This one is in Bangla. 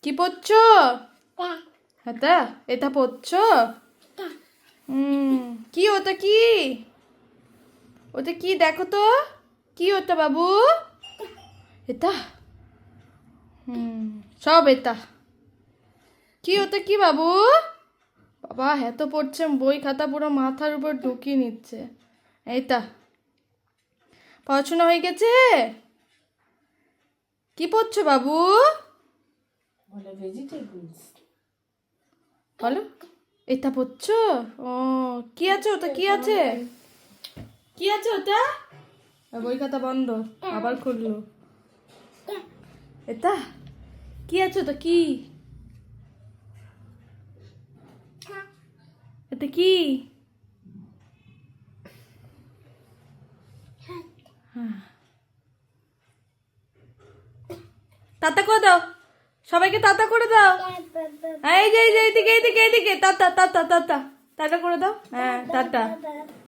কি পড়ছো? এটা এটা পড়ছো? কি ওটা কি? ওটা কি দেখো তো? কি ওটা বাবু? এটা সব এটা কি ওটা কি বাবু? বাবা এত পড়ছে, বই খাতা পুরো মাথার উপর ঢুকিয়ে নিচ্ছে। এইটা পড়াশোনা হয়ে গেছে? কি পড়ছো বাবু? বলো। এটা পড়ছো? ও, কি আছে ওটা? কি আছে? কি আছে ওটা? বই খাতা বন্ধ, আবার খুললো। এটা কি আছে ওটা? কি এটা? কি তাতা করে দাও, সবাইকে তাতা করে দাও। এই যে এইদিকে এইদিকে এইদিকে, তাতা তাতা তাতা, টাটা করে দাও। হ্যাঁ টাটা।